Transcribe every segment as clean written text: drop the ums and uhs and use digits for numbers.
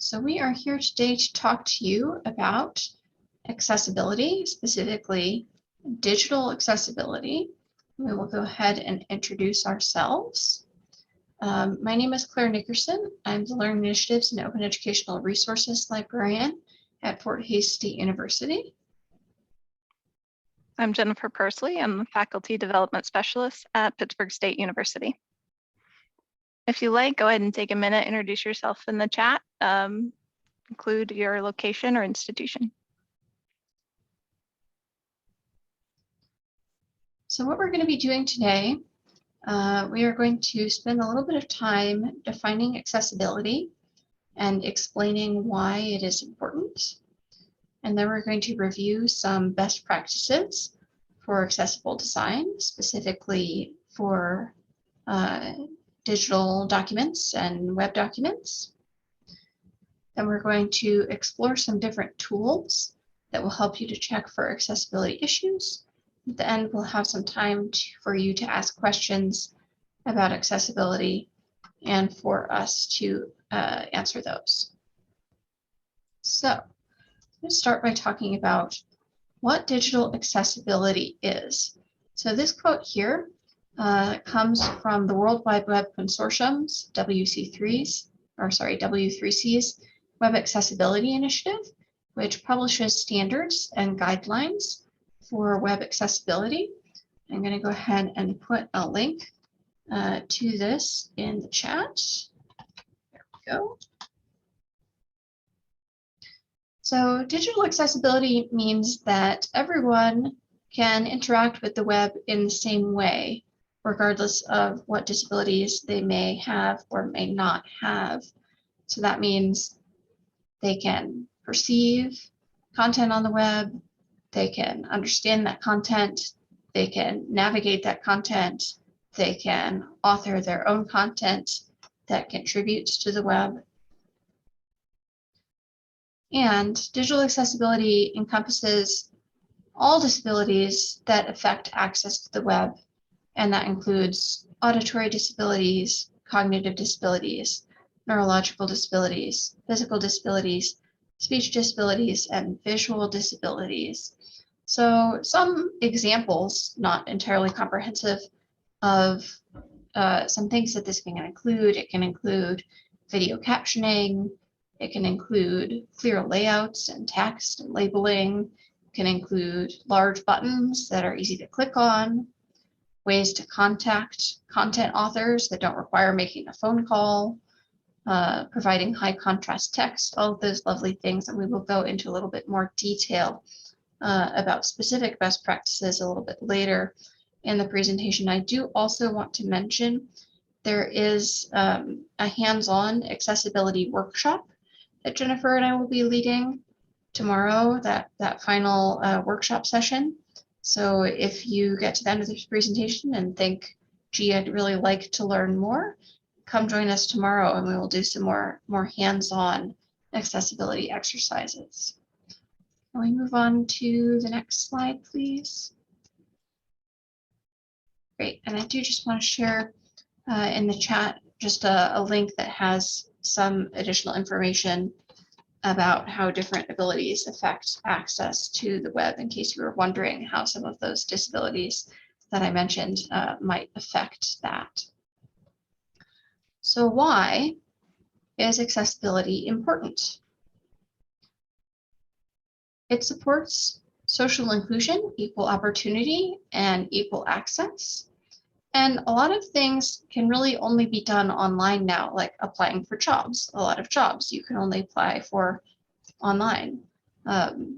So we are here today to talk to you about accessibility, specifically digital accessibility. We will go ahead and introduce ourselves. My name is Claire Nickerson. I'm the Learning Initiatives and Open Educational Resources Librarian at Fort Hays State University. I'm Jennifer Persley. I'm the Faculty Development Specialist at Pittsburgh State University. If you like, go ahead and take a minute, introduce yourself in the chat, include your location or institution. So what we're going to be doing today, we are going to spend a little bit of time defining accessibility and explaining why it is important. And then we're going to review some best practices for accessible design, specifically for digital documents and web documents. Then we're going to explore some different tools that will help you to check for accessibility issues. At the end, we'll have some time for you to ask questions about accessibility and for us to answer those. So let's start by talking about what digital accessibility is. So this quote here comes from the World Wide Web Consortium's W3C's Web Accessibility Initiative, which publishes standards and guidelines for web accessibility. I'm going to go ahead and put a link to this in the chat. There we go. So digital accessibility means that everyone can interact with the web in the same way, regardless of what disabilities they may have or may not have. So that means they can perceive content on the web, they can understand that content, they can navigate that content, they can author their own content that contributes to the web. And digital accessibility encompasses all disabilities that affect access to the web, and that includes auditory disabilities, cognitive disabilities, neurological disabilities, physical disabilities, speech disabilities, and visual disabilities. So some examples, not entirely comprehensive, of some things that this can include. It can include video captioning. It can include clear layouts and text and labeling. It can include large buttons that are easy to click on, ways to contact content authors that don't require making a phone call, providing high contrast text, all of those lovely things. And we will go into a little bit more detail about specific best practices a little bit later in the presentation. I do also want to mention there is a hands-on accessibility workshop that Jennifer and I will be leading tomorrow, that final workshop session. So if you get to the end of this presentation and think, gee, I'd really like to learn more, come join us tomorrow and we will do some more hands-on accessibility exercises. Can we move on to the next slide, please? Great, and I do just want to share in the chat just a link that has some additional information about how different abilities affect access to the web, in case you were wondering how some of those disabilities that I mentioned might affect that. So why is accessibility important? It supports social inclusion, equal opportunity, and equal access. And a lot of things can really only be done online now, like applying for jobs. A lot of jobs you can only apply for online.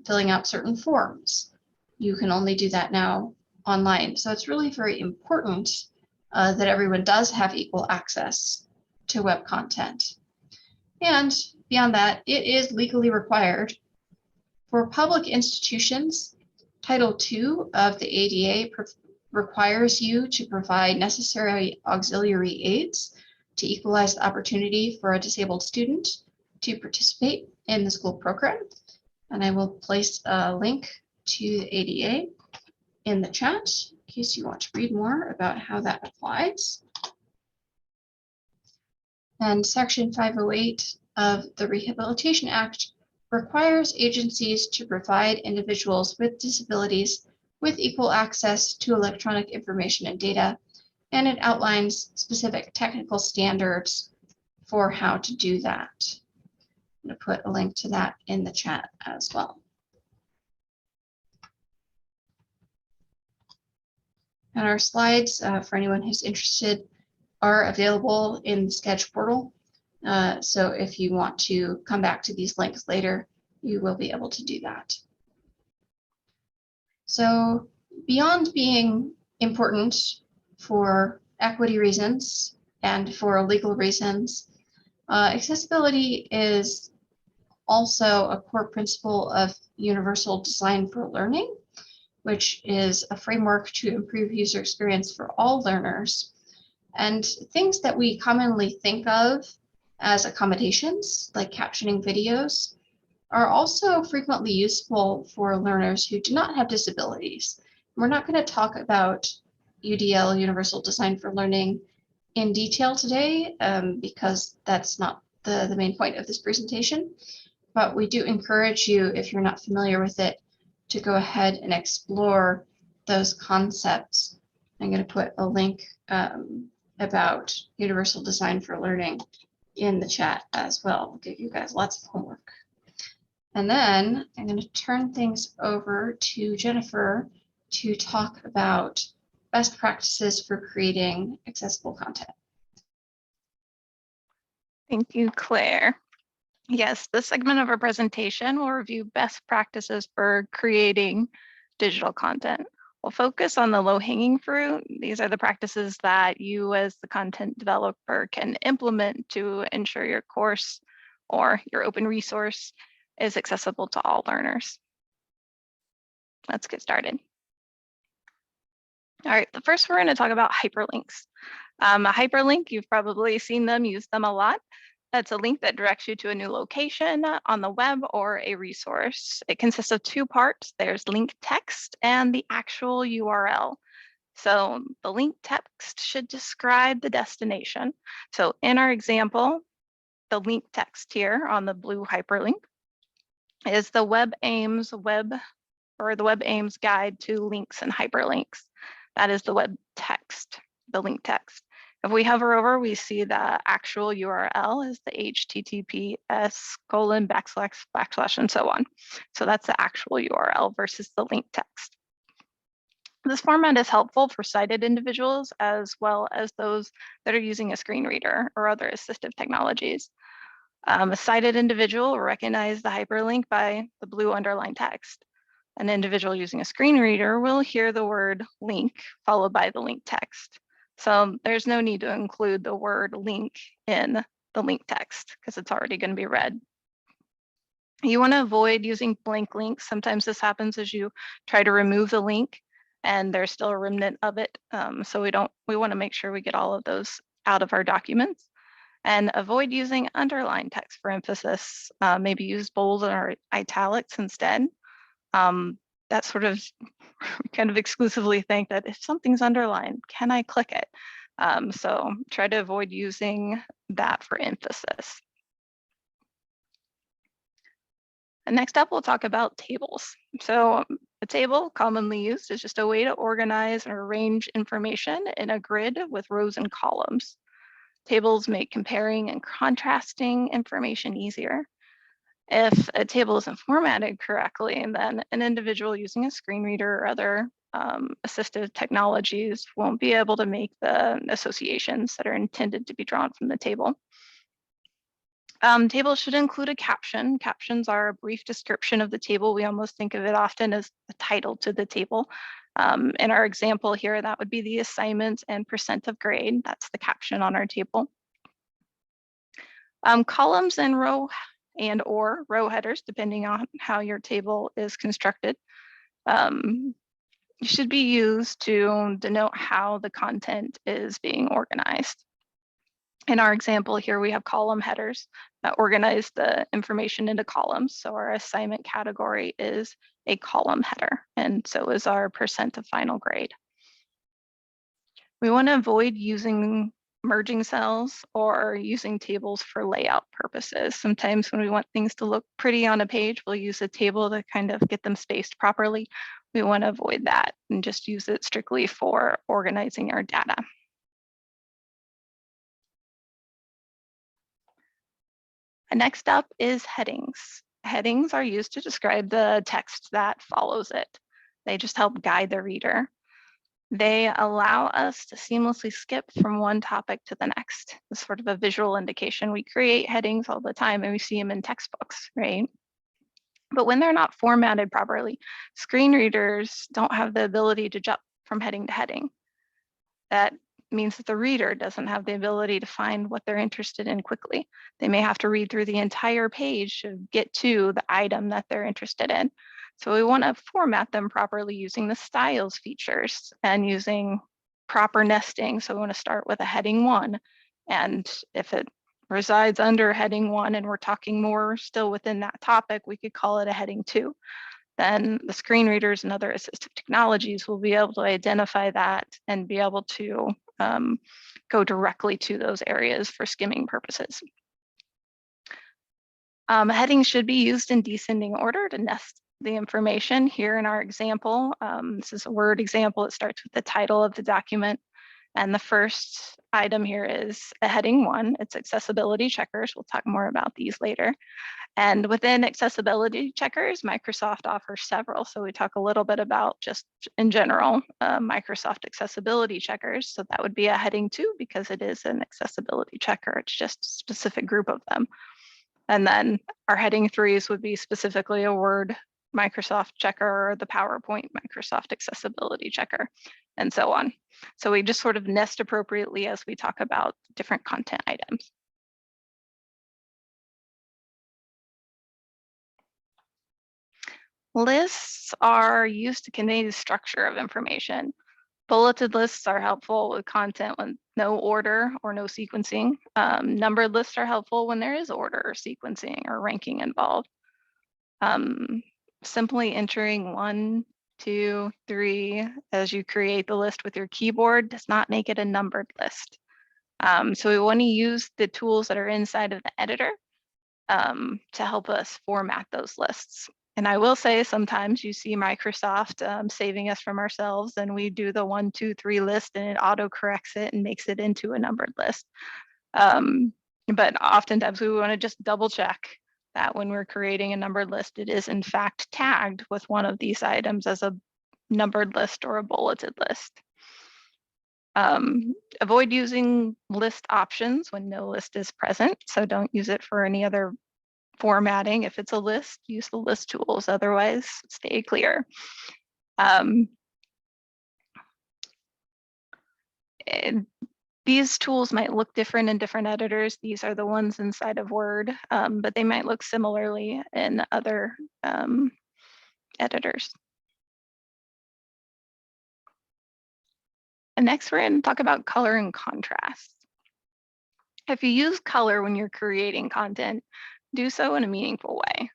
Filling out certain forms, you can only do that now online. So it's really very important that everyone does have equal access to web content. And beyond that, it is legally required for public institutions. Title II of the ADA requires you to provide necessary auxiliary aids to equalize the opportunity for a disabled student to participate in the school program. And I will place a link to the ADA in the chat in case you want to read more about how that applies. And Section 508 of the Rehabilitation Act requires agencies to provide individuals with disabilities with equal access to electronic information and data, and it outlines specific technical standards for how to do that. I'm going to put a link to that in the chat as well. And our slides, for anyone who's interested, are available in the Sketch portal. So if you want to come back to these links later, you will be able to do that. So beyond being important for equity reasons and for legal reasons, accessibility is also a core principle of universal design for learning, which is a framework to improve user experience for all learners. And things that we commonly think of as accommodations, like captioning videos, are also frequently useful for learners who do not have disabilities. We're not going to talk about UDL, Universal Design for Learning, in detail today because that's not the main point of this presentation, but we do encourage you, if you're not familiar with it, to go ahead and explore those concepts. I'm going to put a link about Universal Design for Learning in the chat as well. I'll give you guys lots of homework. And then I'm going to turn things over to Jennifer to talk about best practices for creating accessible content. Thank you, Claire. Yes, this segment of our presentation will review best practices for creating digital content. We'll focus on the low-hanging fruit. These are the practices that you as the content developer can implement to ensure your course or your open resource is accessible to all learners. Let's get started. All right, the first we're going to talk about hyperlinks. A hyperlink, you've probably seen them, used them a lot. That's a link that directs you to a new location on the web or a resource. It consists of two parts. There's link text and the actual URL. So the link text should describe the destination. So in our example, the link text here on the blue hyperlink is the WebAIMS the WebAIMS guide to links and hyperlinks. That is the web text, the link text. If we hover over, we see the actual URL is the https:// and so on. So that's the actual URL versus the link text. This format is helpful for sighted individuals as well as those that are using a screen reader or other assistive technologies. A sighted individual will recognize the hyperlink by the blue underlined text. An individual using a screen reader will hear the word link followed by the link text. So there's no need to include the word link in the link text because it's already going to be read. You want to avoid using blank links. Sometimes this happens as you try to remove the link and there's still a remnant of it. So we want to make sure we get all of those out of our documents. And avoid using underlined text for emphasis. Maybe use bold or italics instead. That sort of kind of exclusively think that if something's underlined, can I click it? So try to avoid using that for emphasis. And next up, we'll talk about tables. So a table commonly used is just a way to organize or arrange information in a grid with rows and columns. Tables make comparing and contrasting information easier. If a table isn't formatted correctly, then an individual using a screen reader or other assistive technologies won't be able to make the associations that are intended to be drawn from the table. Tables should include a caption. Captions are a brief description of the table. We almost think of it often as the title to the table. In our example here, that would be the assignment and percent of grade. That's the caption on our table. Columns and or row headers, depending on how your table is constructed, should be used to denote how the content is being organized. In our example here, we have column headers that organize the information into columns. So our assignment category is a column header, and so is our percent of final grade. We want to avoid using merging cells or using tables for layout purposes. Sometimes when we want things to look pretty on a page, we'll use a table to kind of get them spaced properly. We want to avoid that and just use it strictly for organizing our data. Next up is headings. Headings are used to describe the text that follows it. They just help guide the reader. They allow us to seamlessly skip from one topic to the next. It's sort of a visual indication. We create headings all the time and we see them in textbooks, right? But when they're not formatted properly, screen readers don't have the ability to jump from heading to heading. That means that the reader doesn't have the ability to find what they're interested in quickly. They may have to read through the entire page to get to the item that they're interested in. So we want to format them properly using the styles features and using proper nesting. So we want to start with a heading 1. And if it resides under heading 1 and we're talking more still within that topic, we could call it a heading 2. Then the screen readers and other assistive technologies will be able to identify that and be able to go directly to those areas for skimming purposes. Headings should be used in descending order to nest the information. Here in our example, this is a Word example. It starts with the title of the document. And the first item here is a heading 1. It's accessibility checkers. We'll talk more about these later. And within accessibility checkers, Microsoft offers several. So we talk a little bit about just in general, Microsoft accessibility checkers. So that would be a heading 2 because it is an accessibility checker. It's just a specific group of them. And then our heading 3s would be specifically a Word Microsoft checker or the PowerPoint Microsoft accessibility checker and so on. So we just sort of nest appropriately as we talk about different content items. Lists are used to convey the structure of information. Bulleted lists are helpful with content with no order or no sequencing. Numbered lists are helpful when there is order or sequencing or ranking involved. Simply entering 1, 2, 3 as you create the list with your keyboard does not make it a numbered list. So we want to use the tools that are inside of the editor to help us format those lists. And I will say sometimes you see Microsoft saving us from ourselves and we do the 1, 2, 3 list and it auto corrects it and makes it into a numbered list. But oftentimes we want to just double check that when we're creating a numbered list, it is in fact tagged with one of these items as a numbered list or a bulleted list. Avoid using list options when no list is present. So don't use it for any other formatting. If it's a list, use the list tools. Otherwise, stay clear. These tools might look different in different editors. These are the ones inside of Word, but they might look similarly in other editors. And next, we're going to talk about color and contrast. If you use color when you're creating content, do so in a meaningful way.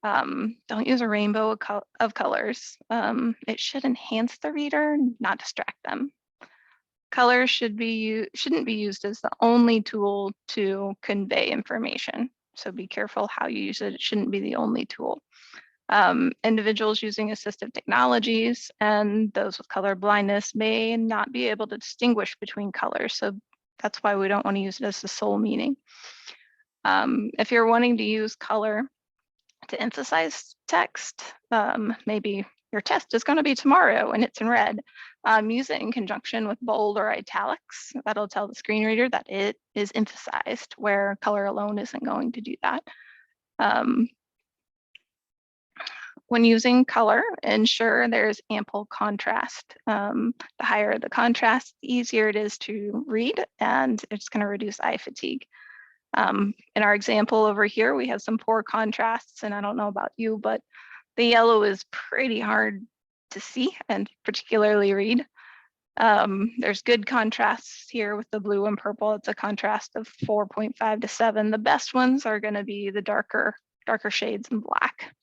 Don't use a rainbow of colors. It should enhance the reader, not distract them. Color shouldn't be used as the only tool to convey information. So be careful how you use it. It shouldn't be the only tool. Individuals using assistive technologies and those with color blindness may not be able to distinguish between colors. So that's why we don't want to use it as the sole meaning. If you're wanting to use color to emphasize text, maybe your test is going to be tomorrow and it's in red. Use it in conjunction with bold or italics. That'll tell the screen reader that it is emphasized, where color alone isn't going to do that. When using color, ensure there's ample contrast. The higher the contrast, the easier it is to read, and it's going to reduce eye fatigue. In our example over here, we have some poor contrasts, and I don't know about you, but the yellow is pretty hard to see and particularly read. There's good contrasts here with the blue and purple. It's a contrast of 4.5 to 7. The best ones are going to be the darker shades in black.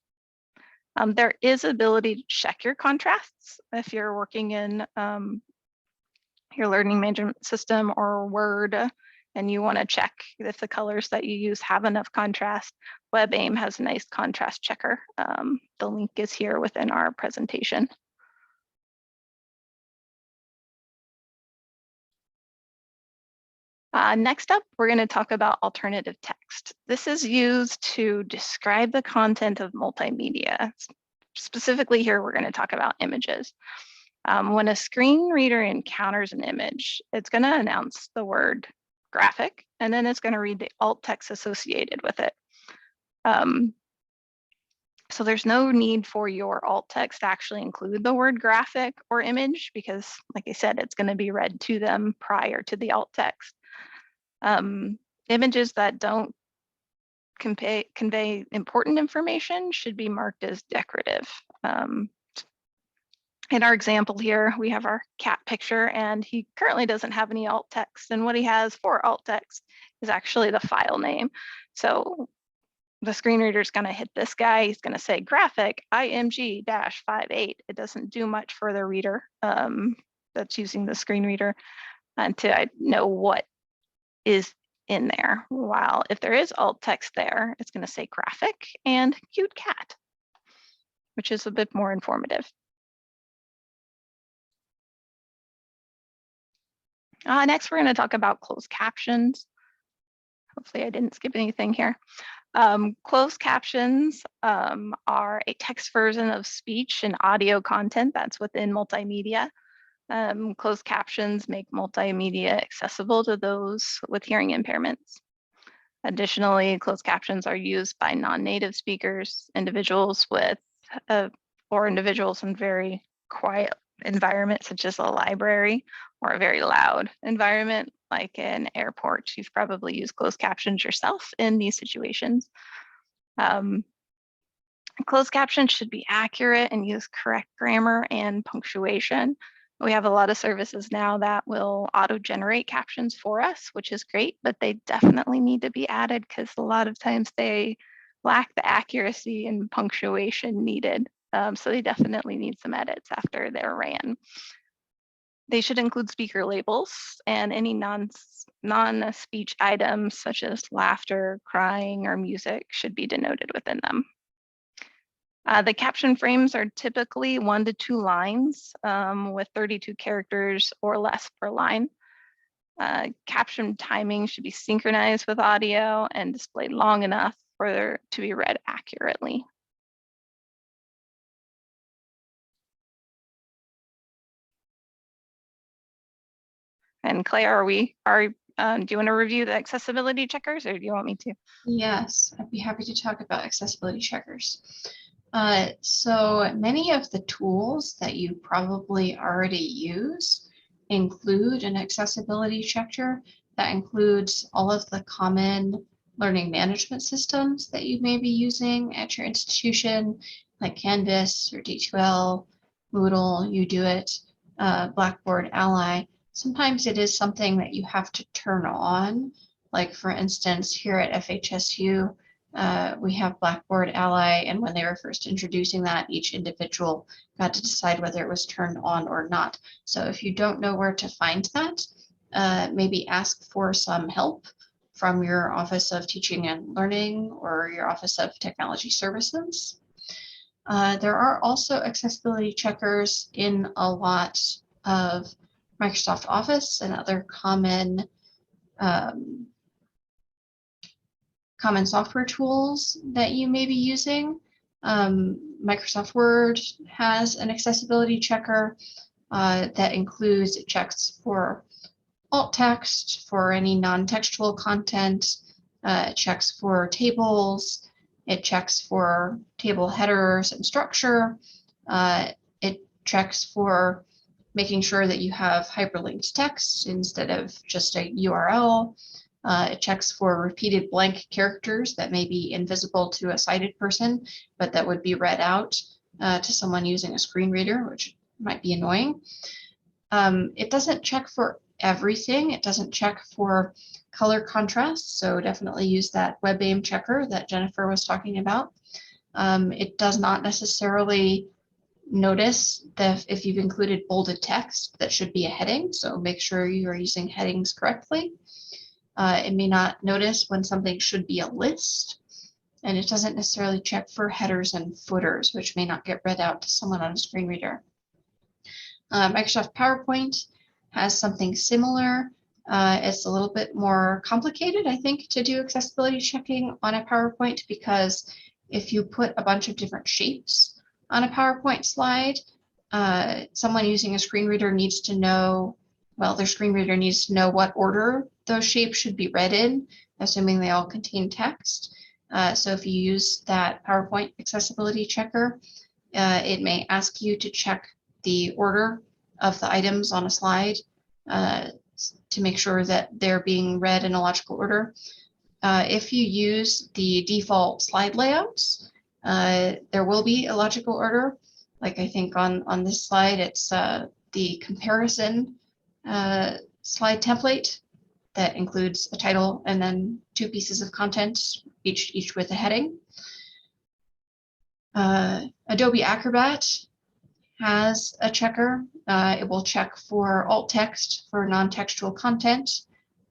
There is ability to check your contrasts if you're working in your learning management system or Word, and you want to check if the colors that you use have enough contrast, WebAIM has a nice contrast checker. The link is here within our presentation. Next up, we're going to talk about alternative text. This is used to describe the content of multimedia. Specifically here, we're going to talk about images. When a screen reader encounters an image, it's going to announce the word graphic, and then it's going to read the alt text associated with it. So there's no need for your alt text to actually include the word graphic or image, because like I said, it's going to be read to them prior to the alt text. Images that don't convey important information should be marked as decorative. In our example here, we have our cat picture, and he currently doesn't have any alt text. And what he has for alt text is actually the file name. So the screen reader is going to hit this guy. He's going to say graphic IMG-58. It doesn't do much for the reader that's using the screen reader to know what is in there. While if there is alt text there, it's going to say graphic and cute cat, which is a bit more informative. Next, we're going to talk about closed captions. Hopefully I didn't skip anything here. Closed captions are a text version of speech and audio content that's within multimedia. Closed captions make multimedia accessible to those with hearing impairments. Additionally, closed captions are used by non-native speakers, individuals with, or individuals in very quiet environments, such as a library, or a very loud environment, like an airport. You've probably used closed captions yourself in these situations. Closed captions should be accurate and use correct grammar and punctuation. We have a lot of services now that will auto-generate captions for us, which is great, but they definitely need to be added because a lot of times they lack the accuracy and punctuation needed. So they definitely need some edits after they're ran. They should include speaker labels, and any non-speech items such as laughter, crying, or music should be denoted within them. The caption frames are typically 1 to 2 lines with 32 characters or less per line. Caption timing should be synchronized with audio and displayed long enough for it to be read accurately. And Claire, do you want to review the accessibility checkers, or do you want me to? Yes, I'd be happy to talk about accessibility checkers. So many of the tools that you probably already use include an accessibility checker that includes all of the common learning management systems that you may be using at your institution, like Canvas or D2L, Moodle, UDoIT, Blackboard, Ally. Sometimes it is something that you have to turn on. Like for instance, here at FHSU, we have Blackboard Ally, and when they were first introducing that, each individual got to decide whether it was turned on or not. So if you don't know where to find that, maybe ask for some help from your Office of Teaching and Learning or your Office of Technology Services. There are also accessibility checkers in a lot of Microsoft Office and other common software tools that you may be using. Microsoft Word has an accessibility checker that includes, it checks for alt text, for any non-textual content, it checks for tables, it checks for table headers and structure, it checks for making sure that you have hyperlinked text instead of just a URL. It checks for repeated blank characters that may be invisible to a sighted person, but that would be read out to someone using a screen reader, which might be annoying. It doesn't check for everything. It doesn't check for color contrast, so definitely use that WebAIM checker that Jennifer was talking about. It does not necessarily notice that if you've included bolded text, that should be a heading. So make sure you are using headings correctly. It may not notice when something should be a list, and it doesn't necessarily check for headers and footers, which may not get read out to someone on a screen reader. Microsoft PowerPoint has something similar. It's a little bit more complicated, I think, to do accessibility checking on a PowerPoint, because if you put a bunch of different shapes on a PowerPoint slide, someone using a screen reader needs to know, well, their screen reader needs to know what order those shapes should be read in, assuming they all contain text. So if you use that PowerPoint accessibility checker, it may ask you to check the order of the items on a slide to make sure that they're being read in a logical order. If you use the default slide layouts, there will be a logical order. Like I think on this slide, it's the comparison slide template that includes a title and then 2 pieces of content, each with a heading. Adobe Acrobat has a checker. It will check for alt text for non-textual content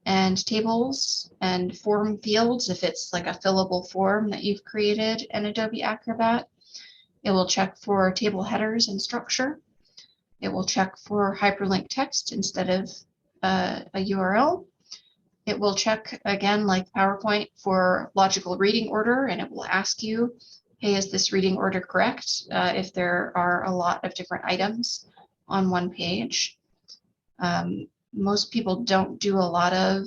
and tables and form fields if it's like a fillable form that you've created in Adobe Acrobat. It will check for table headers and structure. It will check for hyperlink text instead of a URL. It will check, again, like PowerPoint, for logical reading order, and it will ask you, hey, is this reading order correct? If there are a lot of different items on one page. Most people don't do a lot of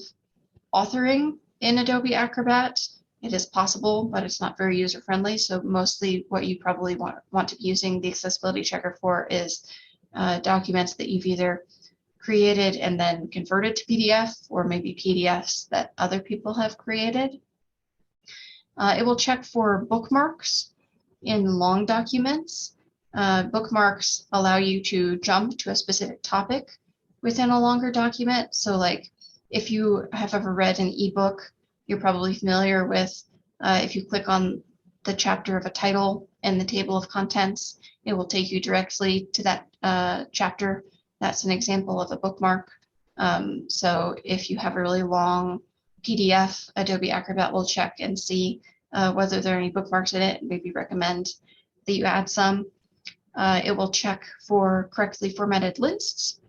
authoring in Adobe Acrobat. It is possible, but it's not very user-friendly. So mostly what you probably want to be using the accessibility checker for is documents that you've either created and then converted to PDF, or maybe PDFs that other people have created. It will check for bookmarks in long documents. Bookmarks allow you to jump to a specific topic within a longer document. So like if you have ever read an ebook, you're probably familiar with if you click on the chapter of a title in the table of contents, it will take you directly to that chapter. That's an example of a bookmark. So if you have a really long PDF, Adobe Acrobat will check and see whether there are any bookmarks in it, and maybe recommend that you add some. It will check for correctly formatted lists.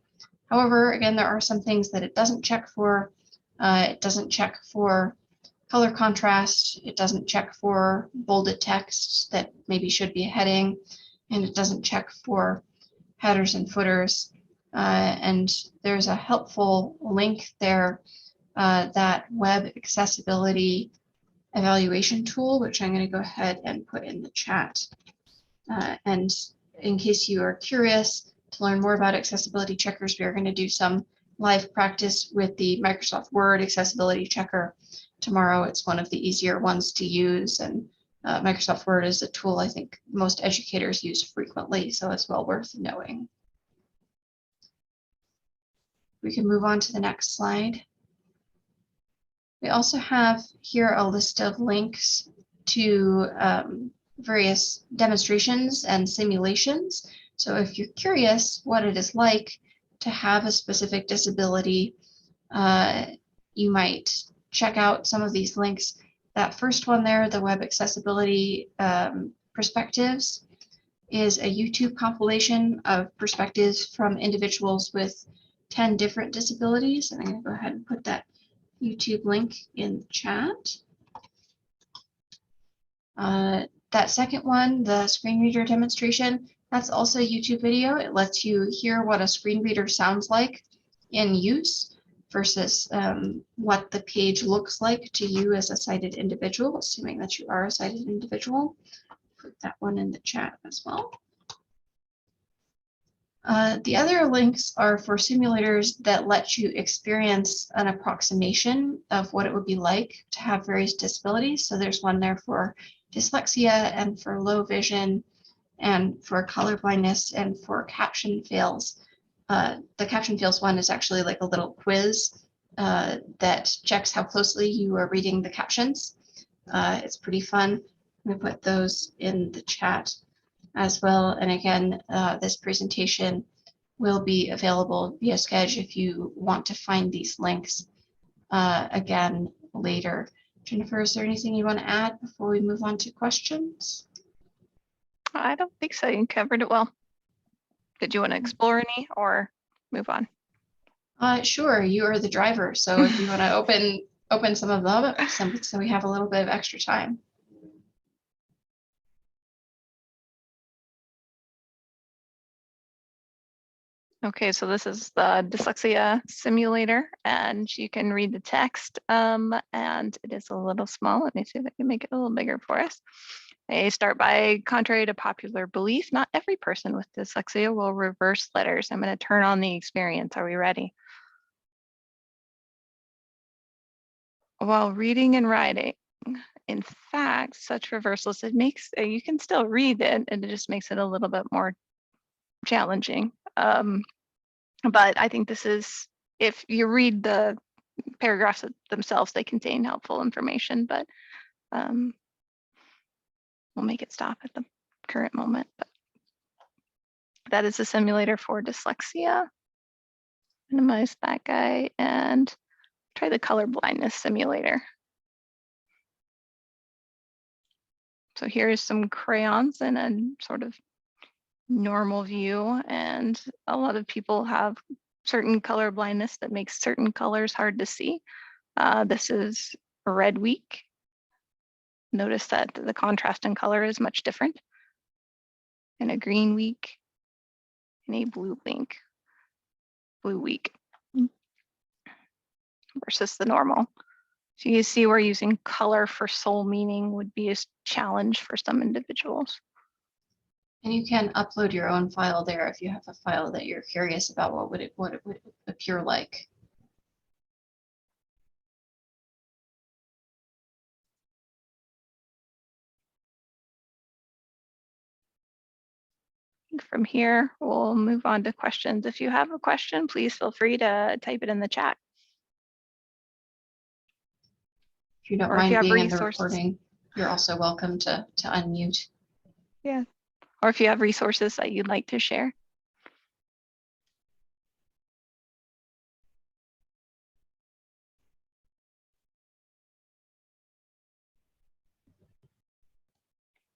However, again, there are some things that it doesn't check for. It doesn't check for color contrast. It doesn't check for bolded text that maybe should be a heading. And it doesn't check for headers and footers. And there's a helpful link there, that web accessibility evaluation tool, which I'm going to go ahead and put in the chat. And in case you are curious to learn more about accessibility checkers, we are going to do some live practice with the Microsoft Word accessibility checker tomorrow. It's one of the easier ones to use, and Microsoft Word is a tool I think most educators use frequently, so it's well worth knowing. We can move on to the next slide. We also have here a list of links to various demonstrations and simulations. So if you're curious what it is like to have a specific disability, you might check out some of these links. That first one there, the web accessibility perspectives, is a YouTube compilation of perspectives from individuals with 10 different disabilities. And I'm going to go ahead and put that YouTube link in the chat. That second one, the screen reader demonstration, that's also a YouTube video. It lets you hear what a screen reader sounds like in use versus what the page looks like to you as a sighted individual, assuming that you are a sighted individual. Put that one in the chat as well. The other links are for simulators that let you experience an approximation of what it would be like to have various disabilities. So there's one there for dyslexia and for low vision and for color blindness and for caption fails. The caption fails one is actually like a little quiz that checks how closely you are reading the captions. It's pretty fun. I'm going to put those in the chat. as well. And again, this presentation will be available via Sketch if you want to find these links again later. Jennifer, is there anything you want to add before we move on to questions? I don't think so. You covered it well. Did you want to explore any or move on? Sure, you are the driver. So if you want to open some of them up, so we have a little bit of extra time. Okay, so this is the dyslexia simulator, and you can read the text, and it is a little small. Let me see if I can make it a little bigger for us. They start by, contrary to popular belief, not every person with dyslexia will reverse letters. I'm going to turn on the experience. Are we ready? While reading and writing, in fact, such reversals, it makes, you can still read it, and it just makes it a little bit more challenging. But I think this is, if you read the paragraphs themselves, they contain helpful information, but we'll make it stop at the current moment. But that is a simulator for dyslexia. Minimize that guy and try the color blindness simulator. So here's some crayons in a sort of normal view, and a lot of people have certain color blindness that makes certain colors hard to see. This is red week. Notice that the contrast in color is much different. In a green week, in a blue week versus the normal. So you see where using color for sole meaning would be a challenge for some individuals. And you can upload your own file there if you have a file that you're curious about what it would appear like. From here, we'll move on to questions. If you have a question, please feel free to type it in the chat. If you don't mind being in the recording, you're also welcome to unmute. Yeah, or if you have resources that you'd like to share.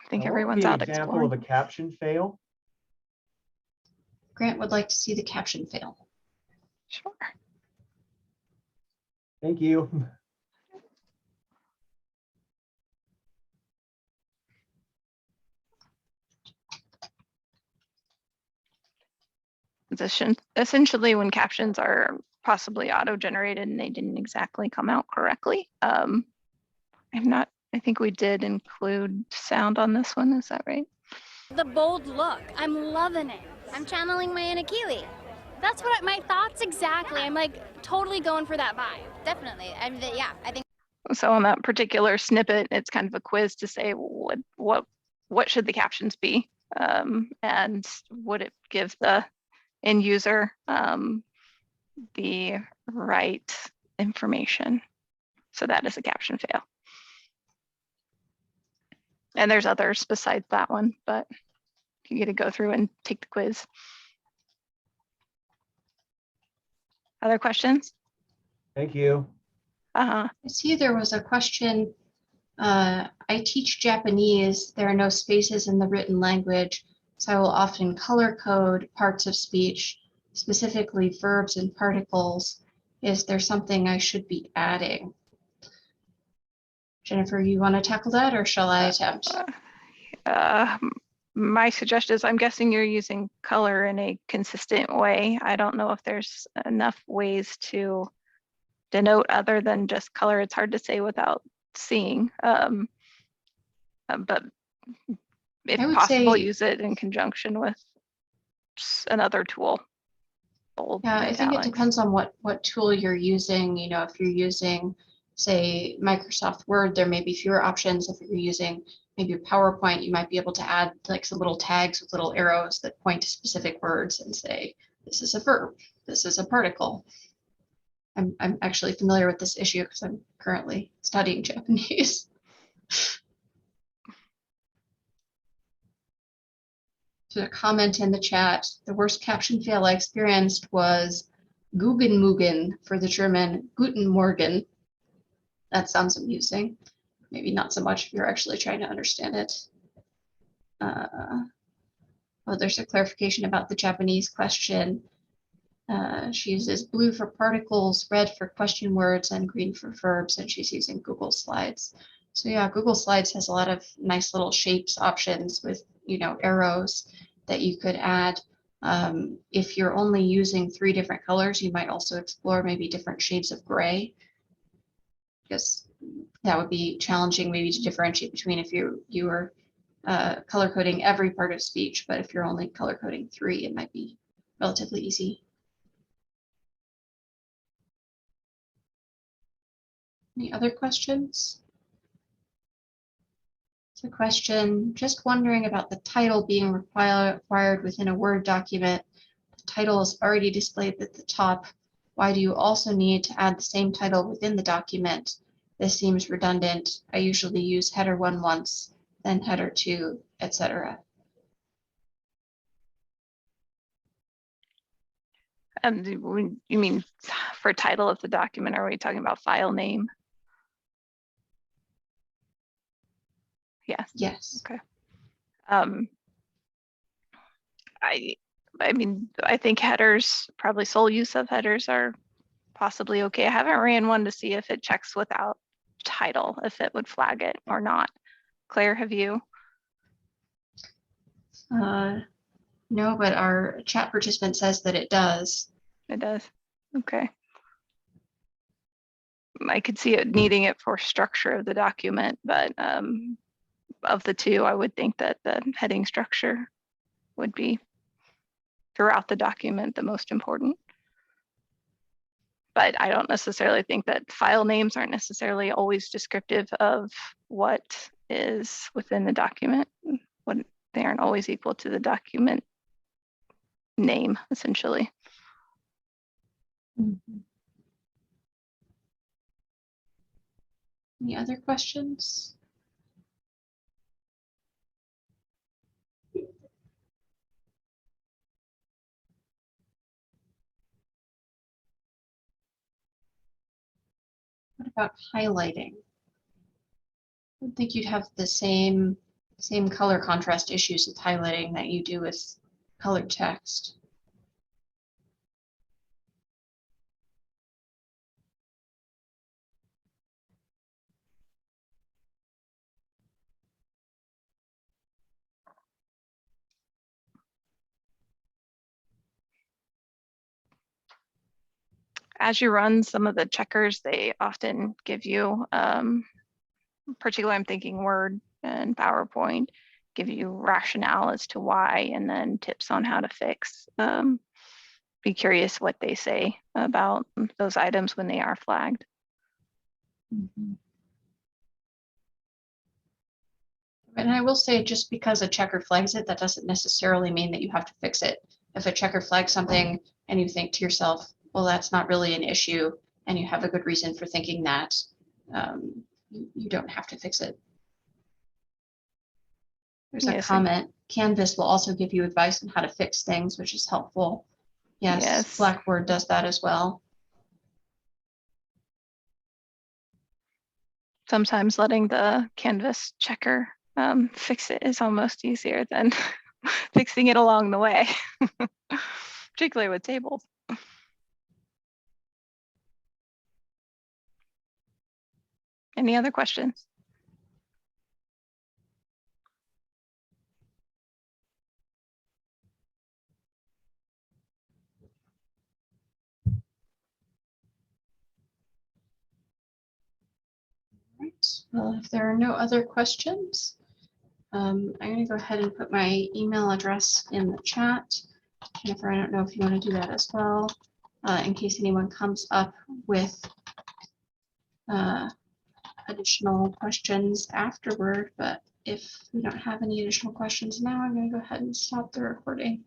I think everyone's out exploring. Example of a caption fail. Grant would like to see the caption fail. Sure. Thank you. Essentially, when captions are possibly auto-generated and they didn't exactly come out correctly. I think we did include sound on this one, is that right? The bold look, I'm loving it. I'm channeling my Anna Keeley. That's what my thoughts exactly. I'm like totally going for that vibe. Definitely. Yeah, I think. So on that particular snippet, it's kind of a quiz to say what should the captions be, and would it give the end user the right information. So that is a caption fail. And there's others besides that one, but you get to go through and take the quiz. Other questions? Thank you. I see there was a question. I teach Japanese. There are no spaces in the written language, so I will often color code parts of speech, specifically verbs and particles. Is there something I should be adding? Jennifer, you want to tackle that, or shall I attempt? My suggestion is, I'm guessing you're using color in a consistent way. I don't know if there's enough ways to denote other than just color. It's hard to say without seeing. But if possible, use it in conjunction with another tool. Bold, yeah, I think it depends on what tool you're using. You know, if you're using, say, Microsoft Word, there may be fewer options. If you're using maybe PowerPoint, you might be able to add like some little tags with little arrows that point to specific words and say, this is a verb, this is a particle. I'm actually familiar with this issue because I'm currently studying Japanese. to comment in the chat. The worst caption fail I experienced was Guggen Mugen for the German Guten Morgen. That sounds amusing. Maybe not so much if you're actually trying to understand it. Oh, there's a clarification about the Japanese question. She uses blue for particles, red for question words, and green for verbs, and she's using Google Slides. So yeah, Google Slides has a lot of nice little shapes options with, you know, arrows that you could add. If you're only using 3 different colors, you might also explore maybe different shades of gray, because that would be challenging maybe to differentiate between if you were color coding every part of speech, but if you're only color coding 3, it might be relatively easy. Any other questions? It's a question, just wondering about the title being required within a Word document. The title is already displayed at the top. Why do you also need to add the same title within the document? This seems redundant. I usually use header 1 once, then header 2, etc. You mean for title of the document, are we talking about file name? Yes. Yes. Okay. I mean, I think headers, probably sole use of headers are possibly okay. I haven't ran one to see if it checks without title, if it would flag it or not. Claire, have you? No, but our chat participant says that it does. It does. Okay. I could see it needing it for structure of the document, but of the two, I would think that the heading structure would be throughout the document the most important. But I don't necessarily think that file names aren't necessarily always descriptive of what is within the document. They aren't always equal to the document name, essentially. Mm-hmm. Any other questions? What about highlighting? I don't think you'd have the same color contrast issues with highlighting that you do with colored text. As you run some of the checkers, they often give you, particularly I'm thinking Word and PowerPoint, give you rationale as to why, and then tips on how to fix. Be curious what they say about those items when they are flagged. Mm-hmm. And I will say, just because a checker flags it, that doesn't necessarily mean that you have to fix it. If a checker flags something and you think to yourself, well, that's not really an issue, and you have a good reason for thinking that, you don't have to fix it. There's a comment. Canvas will also give you advice on how to fix things, which is helpful. Yes. Blackboard does that as well. Sometimes letting the Canvas checker fix it is almost easier than fixing it along the way, particularly with tables. Any other questions? Right. Well, if there are no other questions, I'm going to go ahead and put my email address in the chat. Jennifer, I don't know if you want to do that as well, in case anyone comes up with additional questions afterward. But if we don't have any additional questions now, I'm going to go ahead and stop the recording.